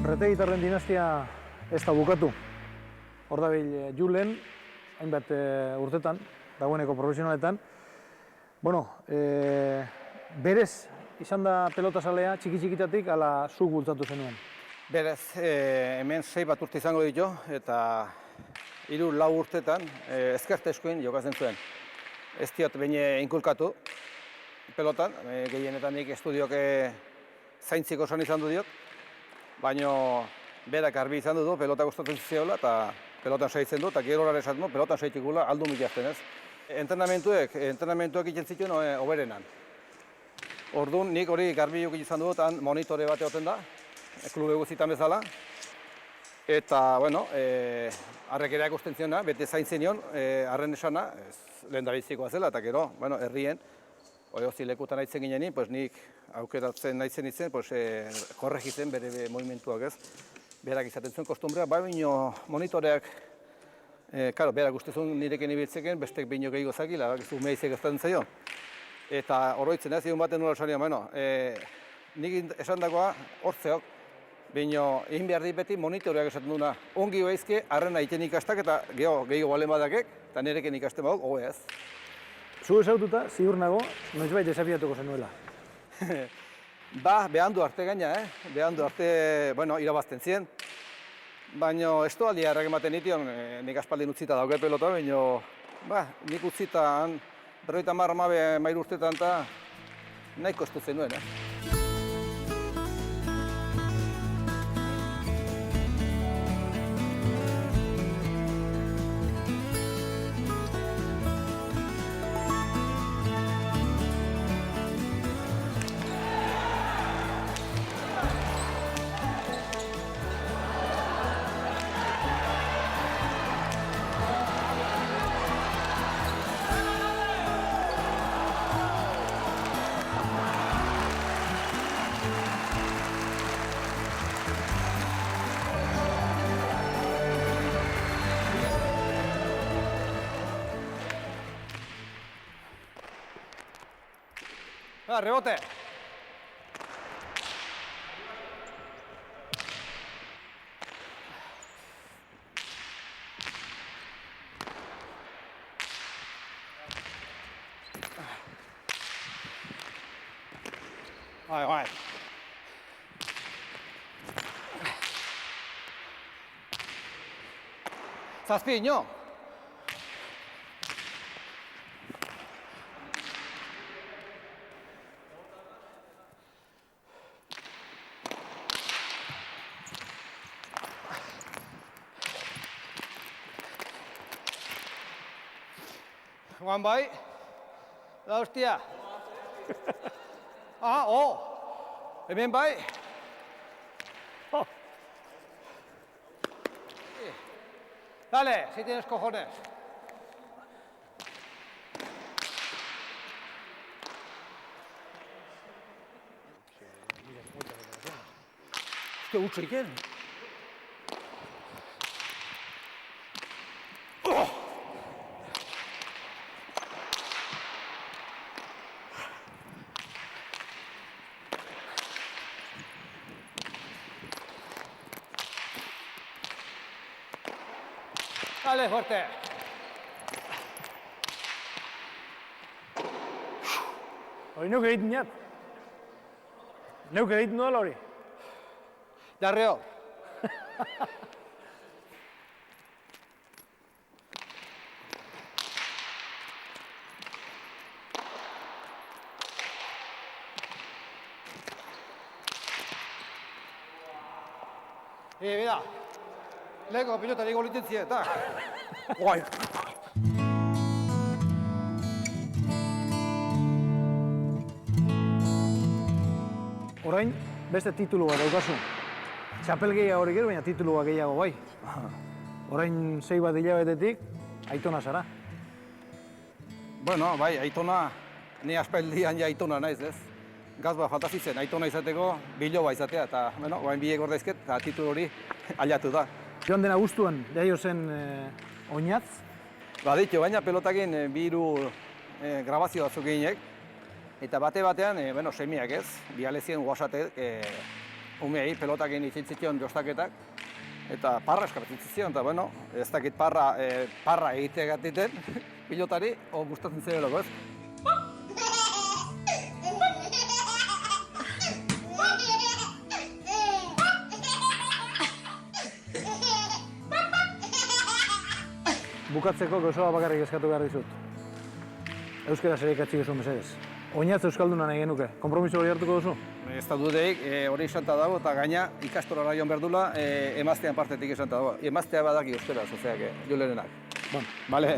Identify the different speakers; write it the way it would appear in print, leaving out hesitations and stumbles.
Speaker 1: Retegitarren dinastia ez da bukatu. Hor dabil Julen, hainbat urtetan, dagoeneko profesionaletan. Bueno, berez izan da pelotasalea txiki-txikitatik ala zuk bultzatu zenuen?
Speaker 2: Berez, hemen 6 bat urte izango ditu eta 3-4 urtetan ezkertezkoen jokatzen zuen. Ez diot behin inkulkatu pelotan, gehienetan nik estudiok zaintziko izan du diot, baina berak argi izan du pelota gustatzen ziola eta pelotan saitzen du, eta gero horara esaten du, pelotan saitikula aldu milazten ez. Entrenamentuak egiten zituen oberenan. Orduan, nik hori garbi izan dut, monitore bat egoten da, klube guztietan bezala. Eta, bueno, harrek ere ikusten ziona, bete zaintzen nion, harren esana, lehen dabizikoa zela, eta gero, bueno, herrien, oiozi lekutan aitzen ginenin, pues nik aukeratzen aitzen itzen, pues korregitzen bere movimentuak ez. Berak izaten zuen kostumbrea, baino monitoreak, berak ustezun nirekin ibiltzeken, bestek baino gehiago zakila, umeizek estaten zaio. Eta oroitzen ez, egun baten nola esan bueno, nik esan dagoa hortzeok, baino egin behar dit beti monitoreak esaten duna. Ongi behizke, harrena iten ikastak eta gehiago balen badakek, eta nirekin ikasten badok, hoge ez.
Speaker 1: Zu esaututa, ziur nago, noizbait desafiatuko zenuela.
Speaker 2: Behandu arte gaina, behandu arte, bueno, irabazten zien. Baina ez doaldi harrak ematen nition, nik aspaldin utzita dauke pelota, baina nik utzita 50 urtetan eta nahiko estu zenuen. Rebote! Vai. Zazpi, ino! Juan bai, da hostia. Hemen bai. Dale, si tienes cojones. Hostia, utxo iken. Dale, fuerte.
Speaker 1: Hori neuk egiten jat. Neuk egiten duela hori.
Speaker 2: Jarreo. Mira. Lego pilota digo licentzia eta. Guai.
Speaker 1: Orain, beste titulu bat daukazu. Txapel gehiago hori gero, baina titulua gehiago bai. Orain 6 bat hilabetetik, Aitona zara.
Speaker 2: Bueno, bai, Aitona, ni aspaldian ja Aitona naiz, ez? Gazba fantazitzen, Aitona izateko, biloba izatea, eta, bueno, orain biek ordaizket, eta titulu hori aldatu da.
Speaker 1: Joan dena guztuan, jaio zen oinatz?
Speaker 2: Baditu, baina pelotakin 2 grabazio batzuk eginek, eta bate-batean, semiak ez, bialezien WhatsAppek umeei pelotak egin itxintzition jostaketak, eta parra eskapatzen zion, eta bueno, ez dakit parra egitegatiten pilotari, gustatzen zireloko, ez?
Speaker 1: Bukatzeko gozoa bakarrik eskatu behar dizut. Euskara ere ikatzik ezu mesedez. Oinatz euskalduna nahi genuke. Konpromiso hori hartuko duzu?
Speaker 2: Ez da dudeik, hori esanta dago, eta gaina ikastorara joan behar dula, emaztean partetik esanta dago. Emaztea badaki euskaraz, ozeak, julerenak.
Speaker 1: Bueno.
Speaker 2: Bale.